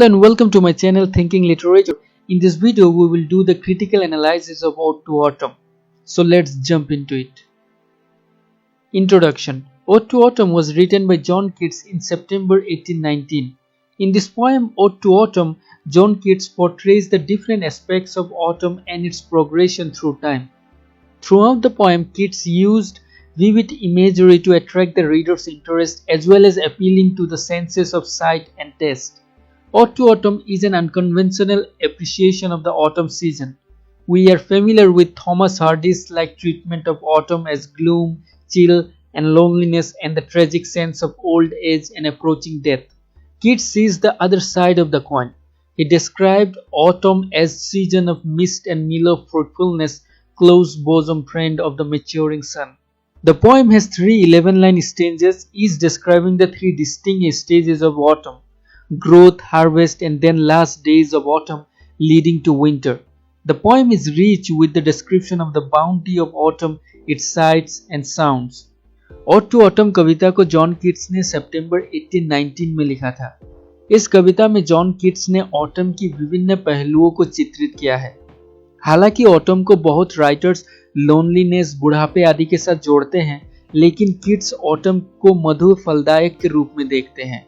And welcome to my channel Thinking Literature. In this video we will do the critical analysis of Ode to Autumn. So let's jump into it. Introduction. Ode to Autumn was written by John Keats in September 1819. In this poem Ode to Autumn, John Keats portrays the different aspects of autumn and its progression through time. Throughout the poem, Keats used vivid imagery to attract the reader's interest as well as appealing to the senses of sight and taste. Ode to Autumn is an unconventional appreciation of the autumn season. We are familiar with Thomas Hardy's like treatment of autumn as gloom, chill, and loneliness and the tragic sense of old age and approaching death. Keats sees the other side of the coin. He described autumn as season of mist and mellow fruitfulness, close bosom friend of the maturing sun. The poem has three 11-line stanzas, each describing the three distinct stages of autumn: growth, harvest, and then last days of autumn leading to winter. The poem is rich with the description of the bounty of autumn, its sights and sounds. Ode to Autumn कविता को John Keats ने सितंबर 1819 में लिखा था। इस कविता में John Keats ने autumn की विभिन्न पहलुओं को चित्रित किया है। हालांकि ऑटम को बहुत राइटर्स लोनलीनेस, बुढ़ापे आदि के साथ जोड़ते हैं, लेकिन कीट्स ऑटम को मधुर फलदायक के रूप में देखते हैं।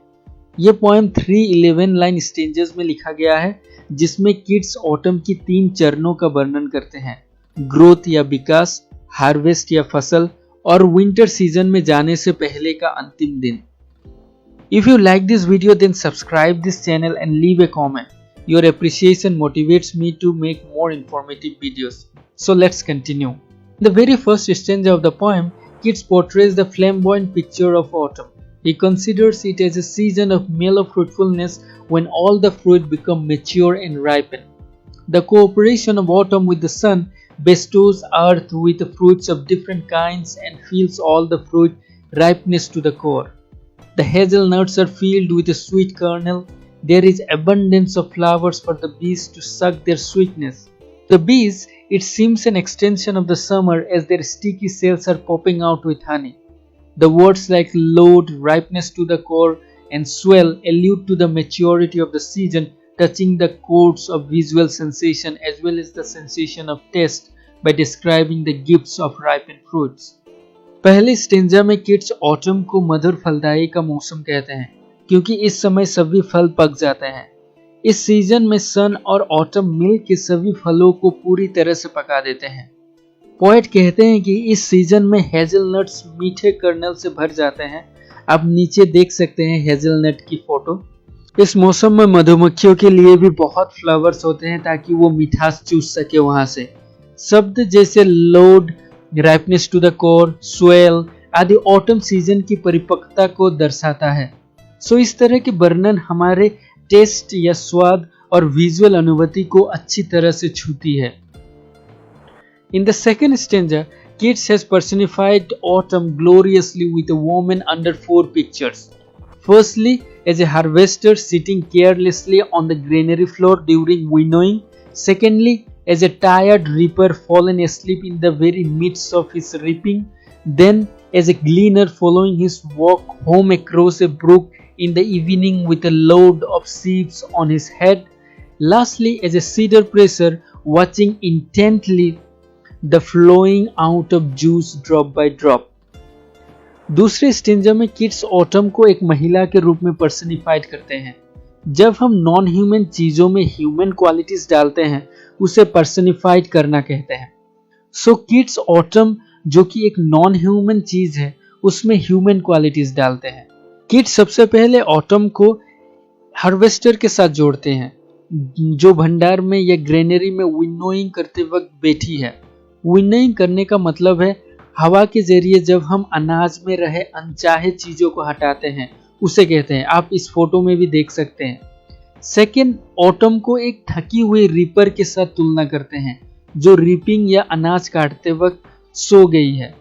यह पोएम 311 लाइन स्टेंजेस में लिखा गया है, जिसमें कीट्स ऑटम की तीन चरणों का वर्णन करते हैं: ग्रोथ या विकास, हार्वेस्ट या फसल, और विंटर सीजन में जाने से पहले का अंतिम दिन। If you like this video, then subscribe this channel and leave a comment. Your appreciation motivates me to make more informative videos. So let's continue. In the very first stanza of the poem, Keats portrays the flamboyant picture of autumn. He considers it as a season of mellow fruitfulness when all the fruit become mature and ripen. The cooperation of autumn with the sun bestows earth with the fruits of different kinds and fills all the fruit ripeness to the core. The hazelnuts are filled with a sweet kernel. There is abundance of flowers for the bees to suck their sweetness. The bees, it seems an extension of the summer as their sticky cells are popping out with honey. The words like load, ripeness to the core, and swell allude to the maturity of the season, touching the chords of visual sensation as well as the sensation of taste by describing the gifts of ripened fruits. पहले stanza में kits autumn को मधुर फलदायी का मौसम कहते हैं, क्योंकि इस समय सभी फल पक जाते हैं। इस सीजन में सन और ऑटम मिल के सभी फलों को पूरी तरह से पका देते हैं। पोएट कहते हैं कि इस सीजन में हेजलनट्स मीठे कर्नल से भर जाते हैं। आप नीचे देख सकते हैं हेजलनट की फोटो। इस मौसम में मधुमक्खियों के लिए भी बहुत फ्लावर्स होते हैं ताकि वो मिठास चूस सके वहां से। शब्द जैसे load, ripeness to the core, swell आदि ऑटम सीजन की परिपक्वता को दर्शाता है। सो इस तरह के वर्णन हमारे टेस्ट या स्वाद और विजुअल अनुभूति को अच्छी तरह से छूती है। In the second stanza, Keats has personified autumn gloriously with a woman under four pictures. Firstly, as a harvester sitting carelessly on the granary floor during winnowing. Secondly, as a tired reaper fallen asleep in the very midst of his reaping. Then, as a gleaner following his walk home across a brook in the evening with a load of sheaves on his head. Lastly, as a cedar presser watching intently the flowing out of juice drop by drop. दूसरे stanza में kits autumn को एक महिला के रूप में personified करते हैं। जब हम नॉन ह्यूमन चीजों में ह्यूमन क्वालिटीज डालते हैं, उसे पर्सनिफाइड करना कहते हैं। सो किट्स ऑटम, जो कि एक नॉन ह्यूमन चीज है, उसमें ह्यूमन क्वालिटीज डालते हैं। किट्स सबसे पहले ऑटम को हार्वेस्टर के साथ जोड़ते हैं, जो भंडार में या ग्रेनरी में विनोइंग करते वक्त बैठी है। विनोइंग करने का मतलब है हवा के जरिए जब हम अनाज में रहे अनचाहे चीजों को हटाते हैं, उसे कहते हैं। आप इस फोटो में भी देख सकते हैं। सेकेंड, ऑटम को एक थकी हुई रीपर के साथ तुलना करते हैं, जो रीपिंग या अनाज काटते वक्त सो गई है।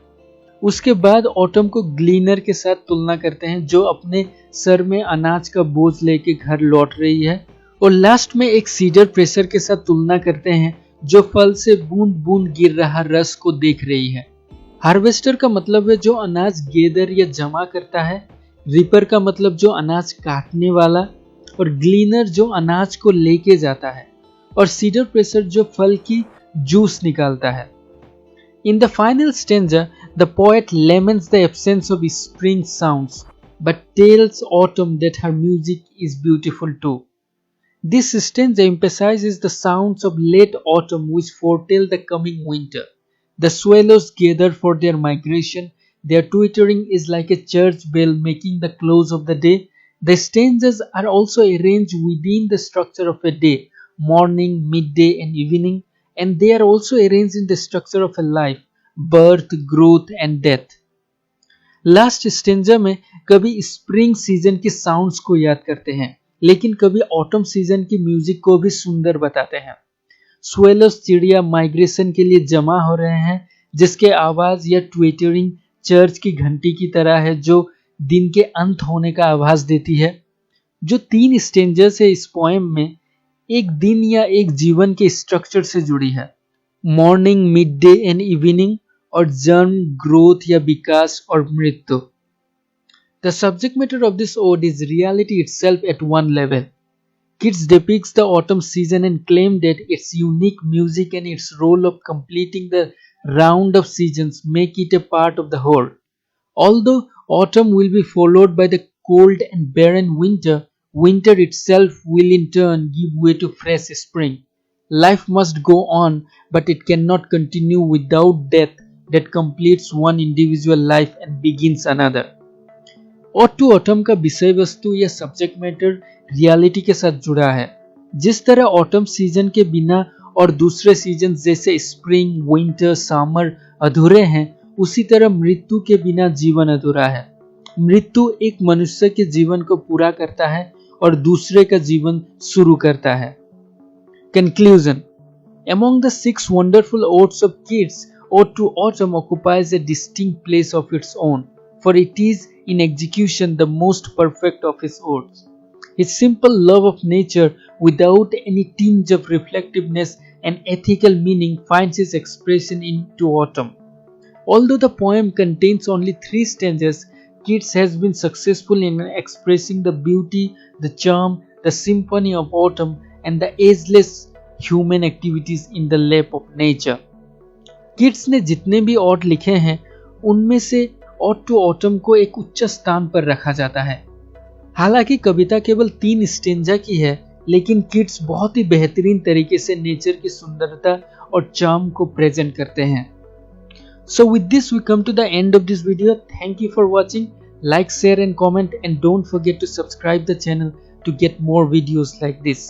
उसके बाद ऑटम को ग्लीनर के साथ तुलना करते हैं, जो अपने सर में अनाज का बोझ लेके घर लौट रही है। और लास्ट में एक सीडर प्रेसर के साथ तुलना करते हैं, जो फल से बूंद बूंद गिर रहा रस को देख रही है। हार्वेस्टर का मतलब है जो अनाज गेदर या जमा करता है। रीपर का मतलब जो अनाज काटने वाला। और ग्लीनर जो अनाज को लेके जाता है, और सीडर प्रेसर जो फल की जूस निकालता है। In the final stanza, the poet laments the absence of spring sounds, but tells autumn that her music is beautiful too. This stanza emphasizes the sounds of late autumn which foretell the coming winter. The swallows gather for their migration. Their twittering is like a church bell making the close of the day. The stanzas are also arranged within the structure of a day, morning, midday, and evening, and they are also arranged in the structure of a life, birth, growth, and death. Last stanza में कभी spring season के sounds को याद करते हैं, लेकिन कभी autumn season की म्यूजिक को भी सुंदर बताते हैं। स्वेलर्स चिड़िया माइग्रेशन के लिए जमा हो रहे हैं, जिसके आवाज या ट्विटरिंग चर्च की घंटी की तरह है जो दिन के अंत होने का आभास देती है। जो 3 स्टेंजर्स है इस पोएम में एक दिन या एक जीवन के स्ट्रक्चर से जुड़ी है, morning, mid day and evening, और जन्म, ग्रोथ या विकास और मृत्यु। The subject matter of this ode is reality itself at one level. Keats depicts the autumn season and claims that its unique music and its role of completing the round of seasons make it a part of the whole. Although autumn will be followed by the cold and barren winter, winter itself will in turn give way to fresh spring. Life must go on, but it cannot continue without death that completes one individual life and begins another. Ode to autumn का विषय वस्तु या subject matter reality के साथ जुड़ा है। जिस तरह ऑटम सीजन के बिना और दूसरे सीजन जैसे स्प्रिंग, विंटर, समर अधूरे हैं, उसी तरह मृत्यु के बिना जीवन अधूरा है। मृत्यु एक मनुष्य के जीवन को पूरा करता है और दूसरे का जीवन शुरू करता है। Conclusion, Among the 6 wonderful odes of Keats, Ode to Autumn occupies a distinct place of its own, for it is in execution the most perfect of his odes. His simple love of nature without any tinge of reflectiveness and ethical meaning finds its expression in To Autumn. Although the poem contains only 3 stanzas, Keats has been successful in expressing the beauty, the charm, the symphony of autumn and the ageless human activities in the lap of nature. Keats ने जितने भी odd लिखे हैं उनमें से odd to autumn को एक उच्च स्थान पर रखा जाता है। हालांकि कविता केवल 3 स्टेंजा की है, लेकिन किट्स बहुत ही बेहतरीन तरीके से नेचर की सुंदरता और चार्म को प्रेजेंट करते हैं। So with this we come to the end of this video. Thank you for watching. Like, share and comment, and don't forget to subscribe the channel to get more videos like this.